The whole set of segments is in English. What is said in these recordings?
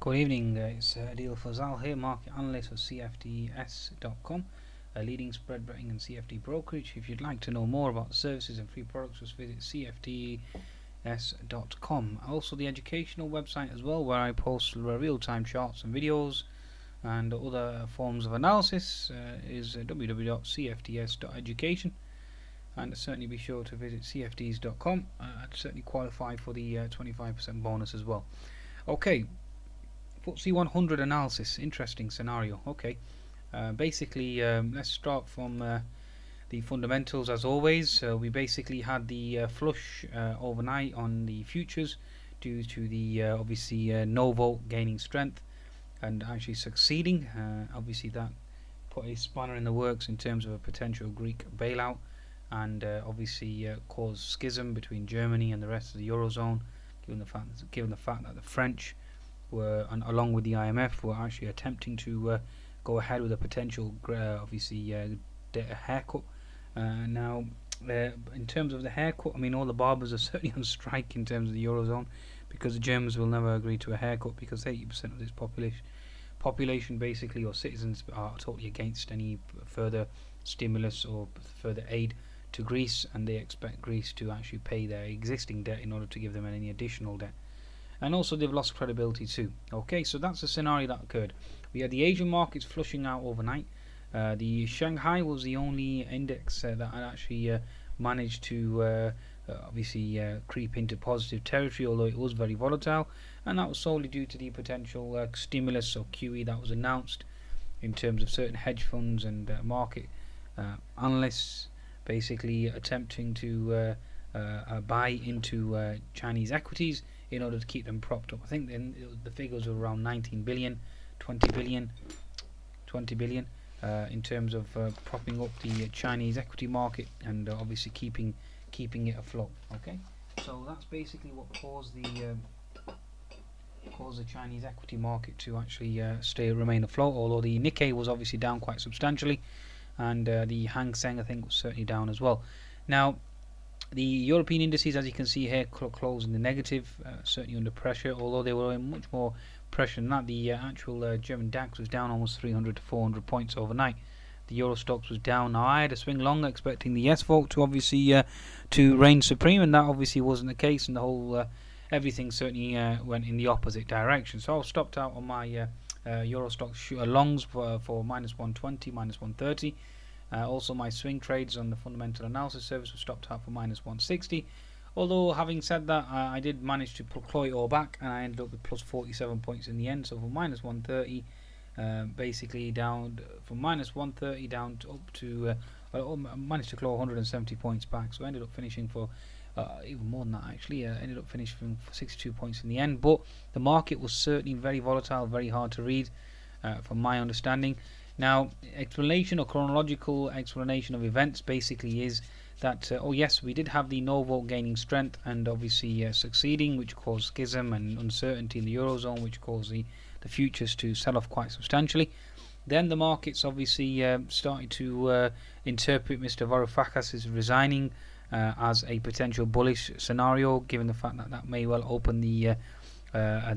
Good evening, it's Adil Fazal here, market analyst for CFDS.com, a leading spread betting and CFD brokerage. If you'd like to know more about the services and free products, just visit CFDS.com. Also the educational website as well, where I post real-time charts and videos and other forms of analysis is www.cfds.education. And certainly be sure to visit CFDs.com. I'd certainly qualify for the 25% bonus as well. Okay, FTSE 100 analysis, interesting scenario. Okay, basically let's start from the fundamentals as always. We basically had the flush overnight on the futures due to the obviously no vote gaining strength and actually succeeding. Obviously that put a spanner in the works in terms of a potential Greek bailout, and obviously caused schism between Germany and the rest of the Eurozone, given the fact that the French were, and along with the IMF, were actually attempting to go ahead with a potential haircut. Now in terms of the haircut, I mean, all the barbers are certainly on strike in terms of the Eurozone, because the Germans will never agree to a haircut, because 80% of this population basically, or citizens, are totally against any further stimulus or further aid to Greece, and they expect Greece to actually pay their existing debt in order to give them any additional debt. And also they've lost credibility too. Okay, so that's the scenario that occurred. We had the Asian markets flushing out overnight. The Shanghai was the only index that had actually managed to creep into positive territory, although it was very volatile, and that was solely due to the potential stimulus or QE that was announced in terms of certain hedge funds and market analysts basically attempting to buy into Chinese equities in order to keep them propped up. I think then the figures were around 19 billion, 20 billion in terms of propping up the Chinese equity market and obviously keeping it afloat. Okay, so that's basically what caused the Chinese equity market to actually remain afloat. Although the Nikkei was obviously down quite substantially, and the Hang Seng, I think, was certainly down as well. Now, the European indices, as you can see here, closed in the negative, certainly under pressure, although they were in much more pressure than that. The actual German DAX was down almost 300 to 400 points overnight. The Euro Stoxx was down. Now, I had a swing long expecting the yes vote to obviously to reign supreme, and that obviously wasn't the case, and the whole everything certainly went in the opposite direction. So I was stopped out on my Euro Stoxx longs for minus 120, minus 130. Also my swing trades on the fundamental analysis service were stopped out for minus 160. Although, having said that, I did manage to claw it all back, and I ended up with plus 47 points in the end. So from minus 130, basically down from minus 130 down to up to I managed to claw 170 points back. So I ended up finishing for even more than that, actually. Ended up finishing for 62 points in the end. But the market was certainly very volatile, very hard to read from my understanding. Now, explanation or chronological explanation of events basically is that oh yes, we did have the no vote gaining strength and obviously succeeding, which caused schism and uncertainty in the Eurozone, which caused the futures to sell off quite substantially. Then the markets obviously started to interpret Mr. Varoufakis as resigning as a potential bullish scenario, given the fact that that may well open the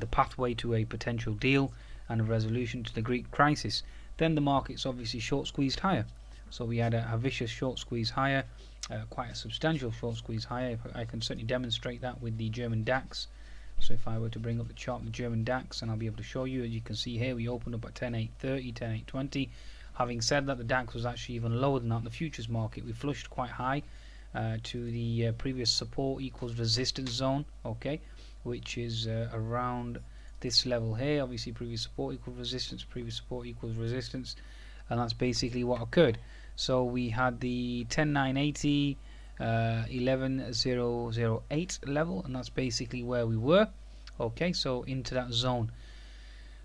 pathway to a potential deal and a resolution to the Greek crisis. Then the markets obviously short squeezed higher. So we had a vicious short squeeze higher, quite a substantial short squeeze higher. I can certainly demonstrate that with the German DAX. So if I were to bring up the chart of the German DAX, and I'll be able to show you, as you can see here, we opened up at 10.830, 10.820. Having said that, the DAX was actually even lower than that in the futures market. We flushed quite high to the previous support equals resistance zone, okay, which is around this level here. Obviously previous support equals resistance, previous support equals resistance, and that's basically what occurred. So we had the 10.980, 11.008 level, and that's basically where we were. Okay, so into that zone,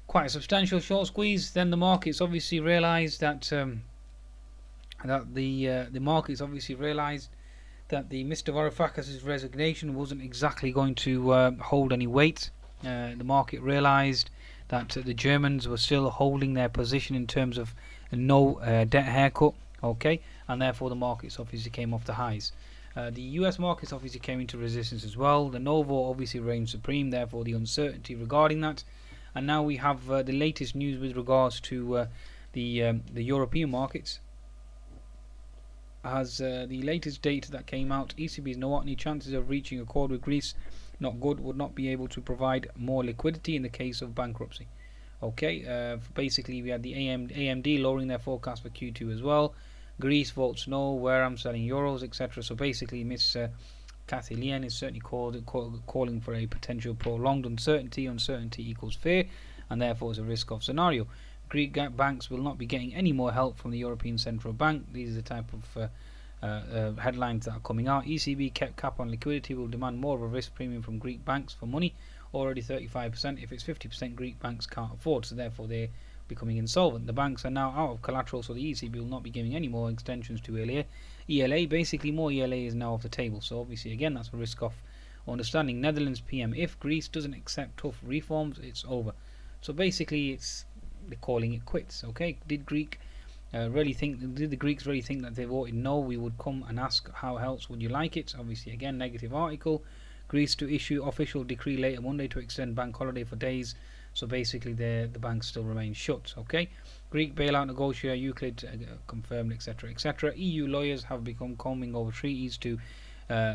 quite a substantial short squeeze. Then the markets obviously realized that the markets obviously realized that the Mr. Varoufakis' resignation wasn't exactly going to hold any weight. The market realized that the Germans were still holding their position in terms of no debt haircut, okay, and therefore the markets obviously came off the highs. The US markets obviously came into resistance as well. The no vote obviously reigned supreme, therefore the uncertainty regarding that And now we have the latest news with regards to the European markets. As the latest data that came out, ECB's Nowotny chances of reaching accord with Greece not good, would not be able to provide more liquidity in the case of bankruptcy. Okay, basically we had the AMD lowering their forecast for Q2 as well. Greece votes no, where I'm selling euros, etc. So basically, Miss Cathy Lien is certainly calling for a potential prolonged uncertainty. Uncertainty equals fear, and therefore is a risk-off scenario. Greek banks will not be getting any more help from the European Central Bank. These are the type of headlines that are coming out. ECB kept cap on liquidity, will demand more of a risk premium from Greek banks for money. Already 35%. If it's 50%, Greek banks can't afford, so therefore they're becoming insolvent. The banks are now out of collateral, so the ECB will not be giving any more extensions to ELA. Basically, more ELA is now off the table. So obviously, again, that's a risk-off understanding. Netherlands PM: if Greece doesn't accept tough reforms, it's over. So basically, they're calling it quits. Okay, did the Greeks really think that they voted no? We would come and ask how else would you like it? Obviously, again, negative article. Greece to issue official decree later Monday to extend bank holiday for days. So basically, the banks still remain shut. Okay, Greek bailout negotiator Euclid confirmed, etc., etc. EU lawyers have become combing over treaties to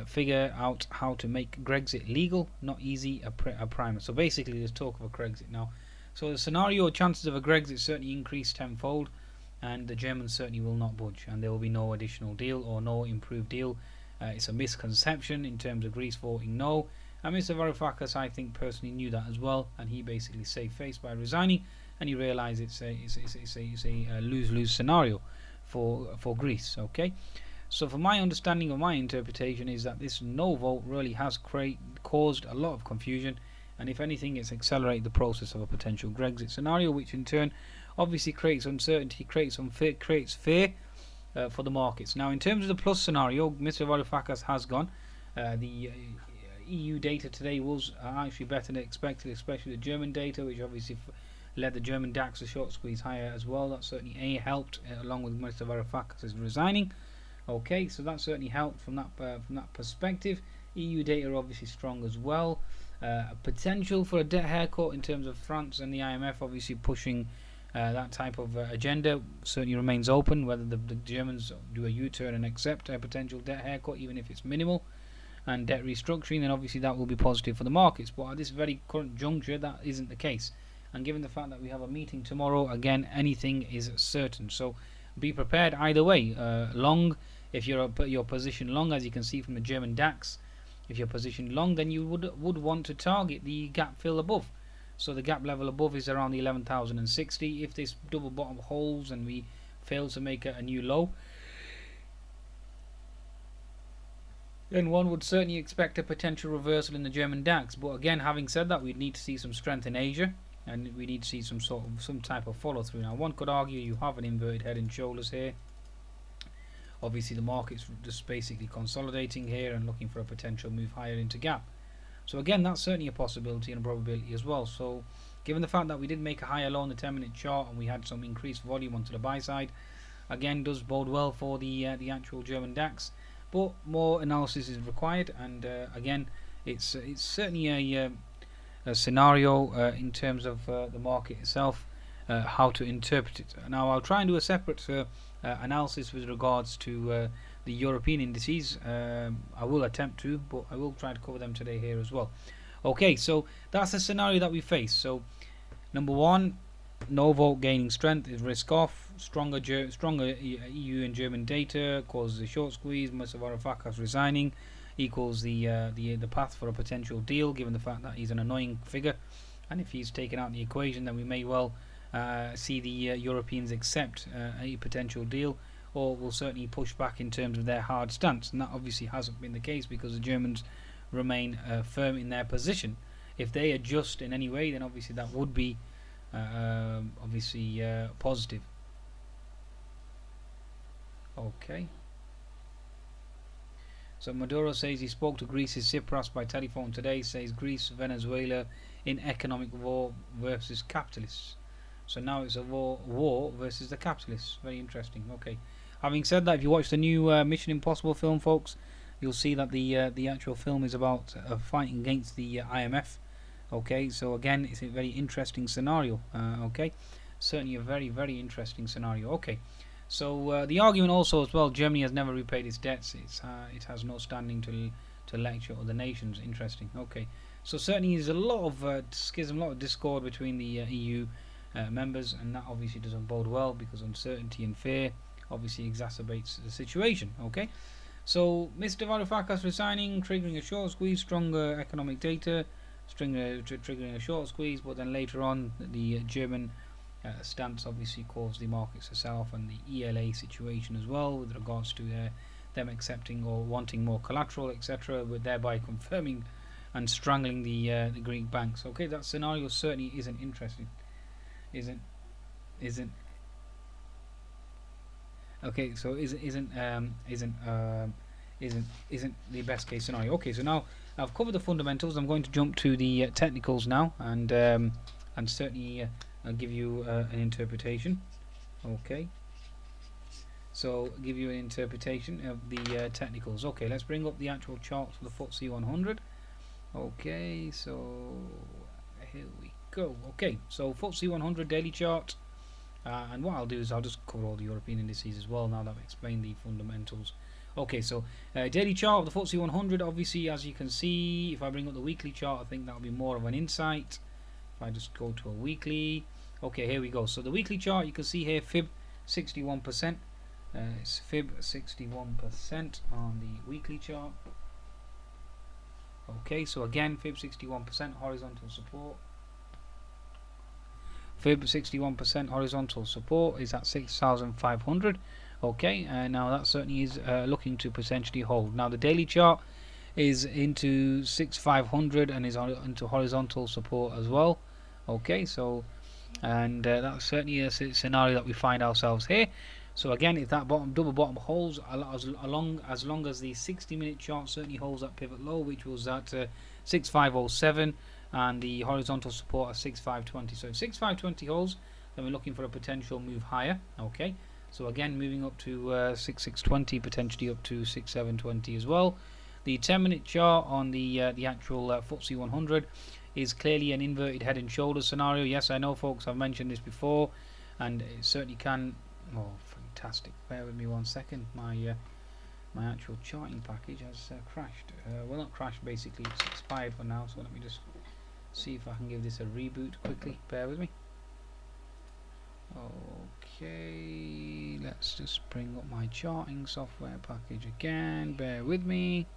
figure out how to make Grexit legal. Not easy, a primer. So basically, there's talk of a Grexit now. So the scenario chances of a Grexit certainly increased tenfold, and the Germans certainly will not budge, and there will be no additional deal or no improved deal. It's a misconception in terms of Greece voting no, and Mr. Varoufakis, I think, personally knew that as well, and he basically saved face by resigning, and he realised it's a lose-lose scenario for Greece. Okay, so for my understanding or my interpretation is that this no vote really has caused a lot of confusion, and if anything, it's accelerated the process of a potential Grexit scenario, which in turn obviously creates uncertainty, creates fear for the markets. Now, in terms of the plus scenario, Mr. Varoufakis has gone. The EU data today was actually better than expected, especially the German data, which obviously led the German DAX a short squeeze higher as well. That certainly helped, along with Mr. Varoufakis resigning. Okay, so that certainly helped from that perspective. EU data obviously strong as well. Potential for a debt haircut in terms of France and the IMF obviously pushing that type of agenda certainly remains open. Whether the Germans do a U-turn and accept a potential debt haircut, even if it's minimal, and debt restructuring, then obviously that will be positive for the markets. But at this very current juncture, that isn't the case. And given the fact that we have a meeting tomorrow, again, anything is certain. So be prepared either way. Long, if you're your position long, as you can see from the German DAX, if you're positioned long, then you would want to target the gap fill above. So the gap level above is around the 11,060. If this double bottom holds and we fail to make a new low, then one would certainly expect a potential reversal in the German DAX. But again, having said that, we'd need to see some strength in Asia, and we need to see some type of follow through. Now, one could argue you have an inverted head and shoulders here. Obviously, the market's just basically consolidating here and looking for a potential move higher into gap. So again, that's certainly a possibility and a probability as well. So given the fact that we did make a higher low on the 10-minute chart and we had some increased volume onto the buy side, again does bode well for the actual German DAX. But more analysis is required, and again, it's certainly a scenario in terms of the market itself, how to interpret it. Now, I'll try and do a separate analysis with regards to the European indices. I will attempt to, but I will try to cover them today here as well. Okay, so that's the scenario that we face. So number one, no vote gaining strength is risk off. Stronger EU and German data causes a short squeeze. Mr. Varoufakis resigning equals the path for a potential deal, given the fact that he's an annoying figure, and if he's taken out the equation, then we may well see the Europeans accept a potential deal, or will certainly push back in terms of their hard stance, and that obviously hasn't been the case because the Germans remain firm in their position. If they adjust in any way, then obviously that would be positive. Okay. So Maduro says he spoke to Greece's Tsipras by telephone today, says Greece, Venezuela in economic war versus capitalists. So now it's a war versus the capitalists. Very interesting. Okay. Having said that, if you watch the new Mission Impossible film, folks, you'll see that the actual film is about fighting against the IMF Okay, so again, it's a very interesting scenario. Okay, certainly a very interesting scenario. Okay, so the argument also as well, Germany has never repaid its debts. It has no standing to lecture other nations. Interesting. Okay, so certainly there's a lot of schism, a lot of discord between the EU members, and that obviously doesn't bode well, because uncertainty and fear obviously exacerbates the situation. Okay, so Mr. Varoufakis resigning, triggering a short squeeze, stronger economic data, triggering a short squeeze, but then later on the German stance obviously caused the markets to sell off, and the ELA situation as well, with regards to them accepting or wanting more collateral, etc., but thereby confirming and strangling the Greek banks. Okay, that scenario certainly isn't interesting. Isn't isn't okay? So isn't the best case scenario. Okay, so now I've covered the fundamentals. I'm going to jump to the technicals now, and certainly I'll give you an interpretation. Okay, so give you an interpretation of the technicals. Okay, let's bring up the actual chart for the FTSE 100. Okay, so here we go. Okay, so FTSE 100 daily chart. And what I'll do is I'll just cover all the European indices as well now that I've explained the fundamentals. Okay, so daily chart of the FTSE 100, obviously, as you can see, if I bring up the weekly chart, I think that'll be more of an insight. If I just go to a weekly, okay, here we go. So the weekly chart, you can see here, fib 61%. It's fib 61% on the weekly chart. Okay, so again, fib 61%, horizontal support. Fib 61% horizontal support is at 6,500. Okay, now that certainly is looking to potentially hold. Now the daily chart is into 6,500 and is into horizontal support as well. Okay, so and that's certainly a scenario that we find ourselves here. So again, if that double bottom holds, as long as the 60-minute chart certainly holds that pivot low, which was at 6,507. And the horizontal support at 6,520. So if 6,520 holds, then we're looking for a potential move higher. Okay, so again, moving up to 6,620, potentially up to 6,720 as well. The 10-minute chart on the actual FTSE 100 is clearly an inverted head and shoulders scenario. Yes, I know, folks, I've mentioned this before, and it certainly can. Oh, fantastic! Bear with me one second. My actual charting package has crashed. Well, not crashed. Basically, it's expired for now. So let me just see if I can give this a reboot quickly. Bear with me. Okay, let's just bring up my charting software package again. Bear with me.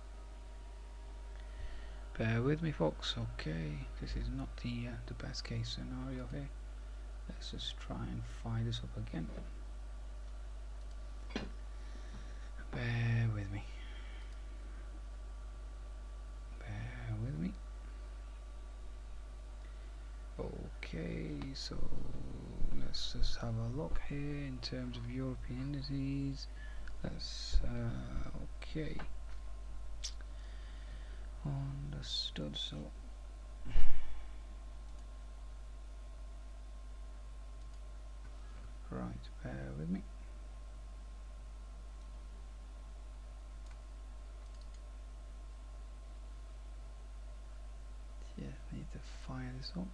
Bear with me, folks. Okay, this is not the best case scenario here. Let's just try and fire this up again. Bear with me. Bear with me. Okay, so let's just have a look here in terms of European indices. Let's okay, understood. So right, bear with me. Yeah, need to fire this up.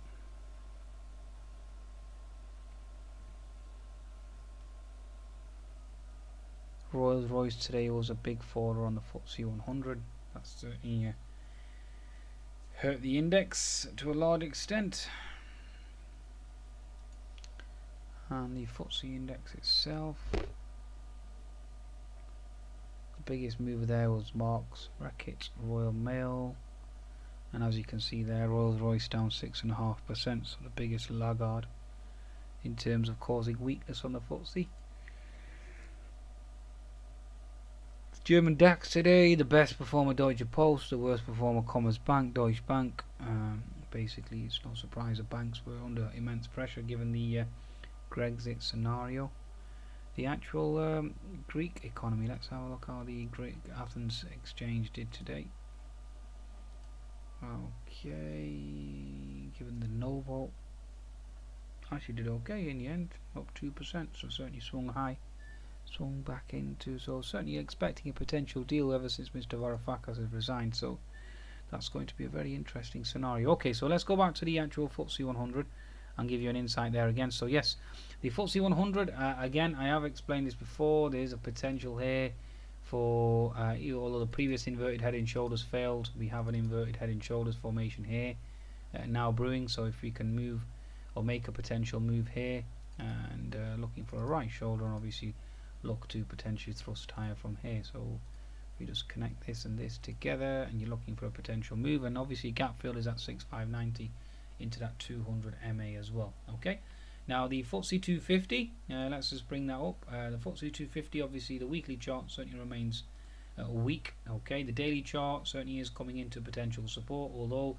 Rolls-Royce today was a big faller on the FTSE 100. That's certainly hurt the index to a large extent. And the FTSE index itself, the biggest mover there was Marks, Reckitt, Royal Mail, and as you can see there, Rolls-Royce down 6.5%, so the biggest laggard in terms of causing weakness on the FTSE. German DAX today, the best performer Deutsche Post, the worst performer Commerzbank, Deutsche Bank. Basically, it's no surprise the banks were under immense pressure given the Brexit scenario. The actual Greek economy, let's have a look how the Greek Athens Exchange did today. Okay, given the Novo, actually did okay in the end, up 2%, so certainly swung high. Swung back into, so certainly expecting a potential deal ever since Mr. Varoufakis has resigned, so that's going to be a very interesting scenario. Okay, so let's go back to the actual FTSE 100 and give you an insight there again. So yes, the FTSE 100, again, I have explained this before, there's a potential here for, although the previous inverted head and shoulders failed, we have an inverted head and shoulders formation here now brewing. So if we can move or make a potential move here and looking for a right shoulder, and obviously look to potentially thrust higher from here. So we just connect this and this together, and you're looking for a potential move, and obviously gap fill is at 6590 into that 200 MA as well. Okay, now the FTSE 250, let's just bring that up. The FTSE 250, obviously the weekly chart certainly remains weak. Okay, the daily chart certainly is coming into potential support, although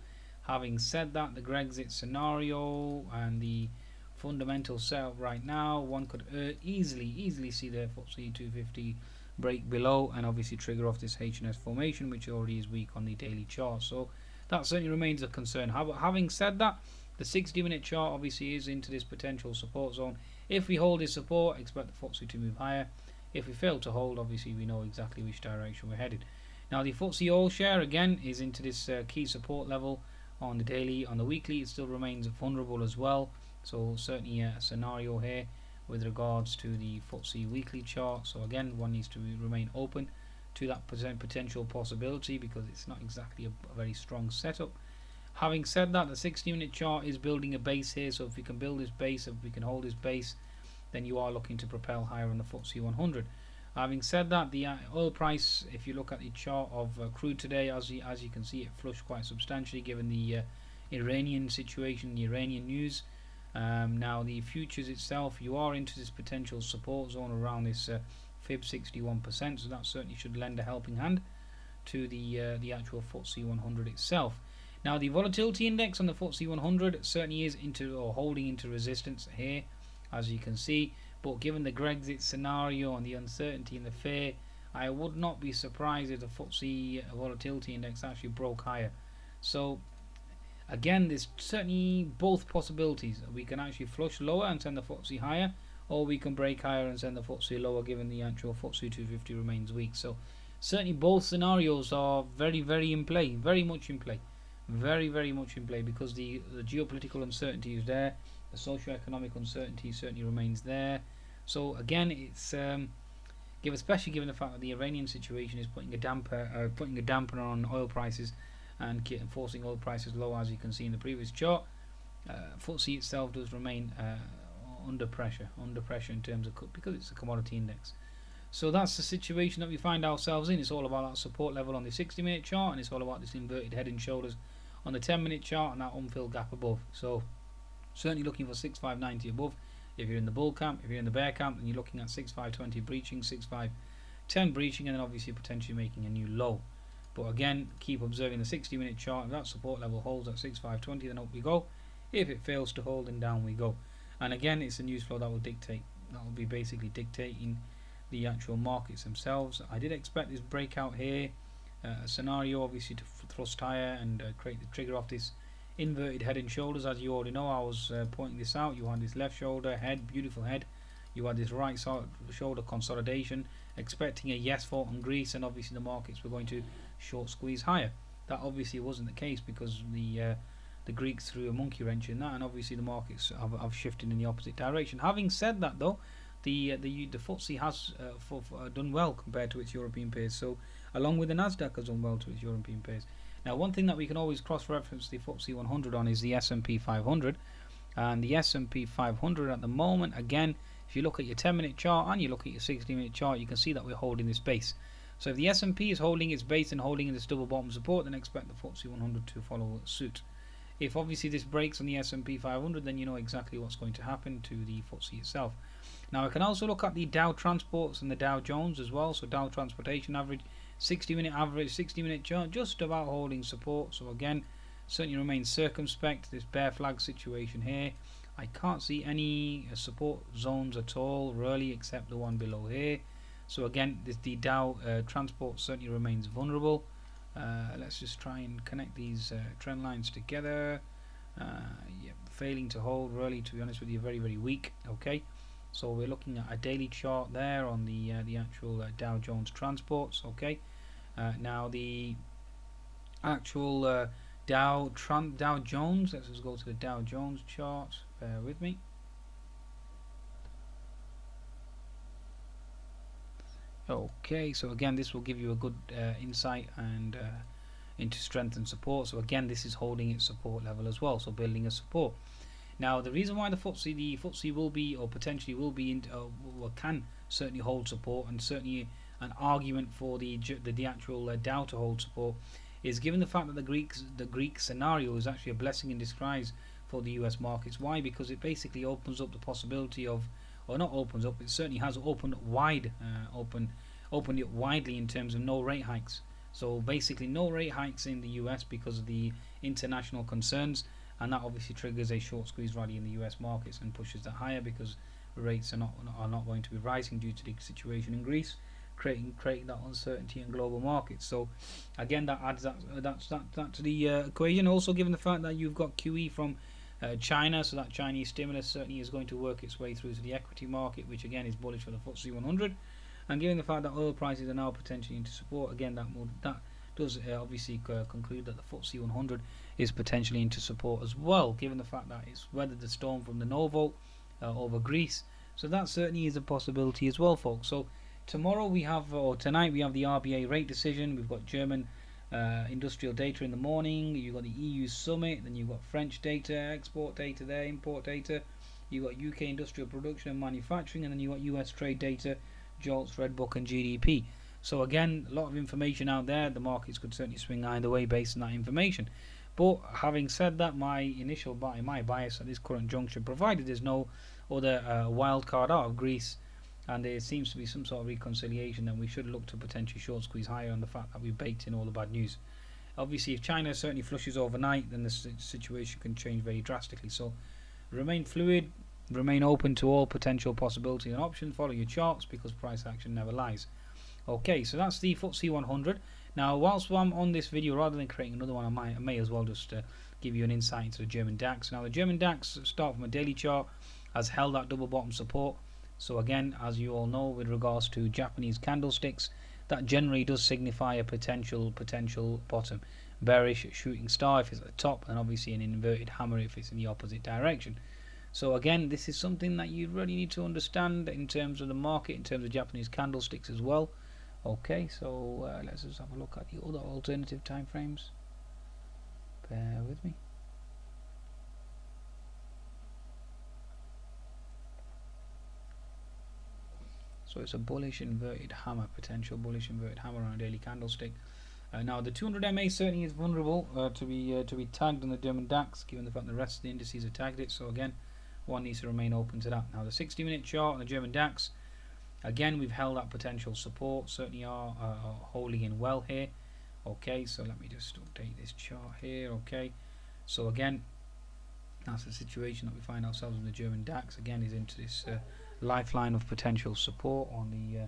having said that, the Grexit scenario and the fundamental setup right now, one could easily see the FTSE 250 break below and obviously trigger off this H&S formation, which already is weak on the daily chart. So that certainly remains a concern. Having said that, the 60-minute chart obviously is into this potential support zone. If we hold this support, expect the FTSE to move higher. If we fail to hold, obviously we know exactly which direction we're headed. Now the FTSE All Share again is into this key support level on the daily. On the weekly it still remains vulnerable as well. So certainly a scenario here with regards to the FTSE weekly chart. So again, one needs to remain open to that potential possibility because it's not exactly a very strong setup. Having said that, the 60-minute chart is building a base here. So if we can build this base, if we can hold this base, then you are looking to propel higher on the FTSE 100. Having said that, the oil price, if you look at the chart of crude today, as you can see, it flushed quite substantially given the Iranian situation, the Iranian news. Now the futures itself, you are into this potential support zone around this fib 61%, so that certainly should lend a helping hand to the actual FTSE 100 itself. Now the volatility index on the FTSE 100 certainly is into or holding into resistance here, as you can see, but given the Grexit scenario and the uncertainty in the fear, I would not be surprised if the FTSE volatility index actually broke higher. So again, there's certainly both possibilities. We can actually flush lower and send the FTSE higher, or we can break higher and send the FTSE lower given the actual FTSE 250 remains weak. So certainly both scenarios are very in play, very much in play, very much in play, because the geopolitical uncertainty is there, the socio-economic uncertainty certainly remains there. So again, it's especially given the fact that the Iranian situation is putting a damper on oil prices and forcing oil prices low, as you can see in the previous chart. FTSE itself does remain under pressure in terms of because it's a commodity index. So that's the situation that we find ourselves in. It's all about that support level on the 60-minute chart, and it's all about this inverted head and shoulders on the 10-minute chart and that unfilled gap above. So certainly looking for 6590 above if you're in the bull camp. If you're in the bear camp, then you're looking at 6520 breaching, 6510 breaching, and then obviously potentially making a new low. But again, keep observing the 60-minute chart. If that support level holds at 6520, then up we go. If it fails to hold, then down we go. And again, it's the news flow that will be basically dictating the actual markets themselves. I did expect this breakout here, a scenario obviously to thrust higher and create the trigger off this inverted head and shoulders. As you already know, I was pointing this out. You had this left shoulder head, beautiful head. You had this right shoulder consolidation, expecting a yes fall on Greece, and obviously the markets were going to short squeeze higher. That obviously wasn't the case because the Greeks threw a monkey wrench in that, and obviously the markets have shifted in the opposite direction. Having said that, though, the FTSE has done well compared to its European peers. So along with the Nasdaq has done well to its European peers. Now, one thing that we can always cross-reference the FTSE 100 on is the S&P 500, and the S&P 500 at the moment, again, if you look at your 10-minute chart and you look at your 60-minute chart, you can see that we're holding this base. So if the S&P is holding its base and holding this double bottom support, then expect the FTSE 100 to follow suit. If obviously this breaks on the S&P 500, then you know exactly what's going to happen to the FTSE itself. Now I can also look at the Dow Transports and the Dow Jones as well. So Dow Transportation average, 60-minute chart, just about holding support. So again, certainly remain circumspect. This bear flag situation here, I can't see any support zones at all really, except the one below here. So again, the Dow Transport certainly remains vulnerable. Let's just try and connect these trend lines together. Yeah, failing to hold really, to be honest with you, very weak. Okay, so we're looking at a daily chart there on the actual Dow Jones Transports. Okay, now the actual Dow Jones. Let's just go to the Dow Jones chart. Bear with me. Okay, so again, this will give you a good insight and into strength and support. So again, this is holding its support level as well, so building a support. Now, the reason why the FTSE will be, or potentially will be, well, can certainly hold support, and certainly an argument for the actual Dow to hold support, is given the fact that the Greek scenario is actually a blessing in disguise for the US markets. Why? Because it basically opens up the possibility of, or not opens up, it certainly has opened it widely in terms of no rate hikes. So basically no rate hikes in the US because of the international concerns, and that obviously triggers a short squeeze rally in the US markets and pushes that higher, because rates are not going to be rising due to the situation in Greece, creating that uncertainty in global markets. So again, that adds that to the equation. Also, given the fact that you've got QE from China, so that Chinese stimulus certainly is going to work its way through to the equity market, which again is bullish for the FTSE 100. And given the fact that oil prices are now potentially into support, again that does obviously conclude that the FTSE 100 is potentially into support as well, given the fact that it's weathered the storm from the no vote over Greece. So that certainly is a possibility as well, folks. So tomorrow we have, or tonight we have the RBA rate decision. We've got German industrial data in the morning. You've got the EU summit. Then you've got French data, export data there, import data. You've got UK industrial production and manufacturing, and then you've got US trade data, JOLTS, Redbook, and GDP. So again, a lot of information out there. The markets could certainly swing either way based on that information. But having said that, my bias at this current juncture, provided there's no other wild card out of Greece, and there seems to be some sort of reconciliation, then we should look to potentially short squeeze higher on the fact that we've baked in all the bad news. Obviously, if China certainly flushes overnight, then the situation can change very drastically. So remain fluid, remain open to all potential possibilities and options, follow your charts, because price action never lies. Okay, so that's the FTSE 100. Now, whilst I'm on this video, rather than creating another one, I may as well just give you an insight into the German DAX. Now, the German DAX, start from a daily chart, has held that double bottom support. So again, as you all know, with regards to Japanese candlesticks, that generally does signify a potential bottom. Bearish shooting star if it's at the top, and obviously an inverted hammer if it's in the opposite direction. So again, this is something that you really need to understand in terms of the market, in terms of Japanese candlesticks as well. Okay, so let's just have a look at the other alternative time frames. Bear with me. So it's a bullish inverted hammer, potential bullish inverted hammer on a daily candlestick. Now the 200 MA certainly is vulnerable to be tagged on the German DAX, given the fact the rest of the indices have tagged it. So again, one needs to remain open to that. Now the 60-minute chart on the German DAX, again we've held that potential support, certainly are holding in well here. Okay, so let me just update this chart here. Okay, so again, that's the situation that we find ourselves in. The German DAX again is into this lifeline of potential support on the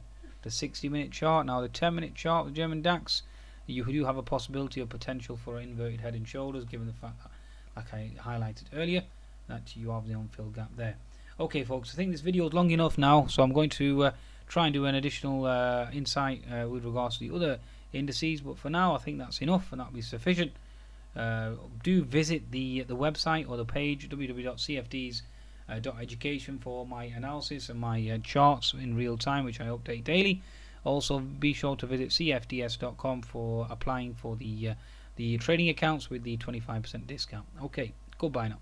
60-minute chart. Now the 10-minute chart, the German DAX, you do have a possibility of potential for inverted head and shoulders, given the fact that, like I highlighted earlier, that you have the unfilled gap there. Okay, folks, I think this video is long enough now, so I'm going to try and do an additional insight with regards to the other indices. But for now, I think that's enough, and that'll be sufficient. Do visit the website or the page www.cfds.education for my analysis and my charts in real time, which I update daily. Also, be sure to visit cfds.com for applying for the trading accounts with the 25% discount. Okay, goodbye now.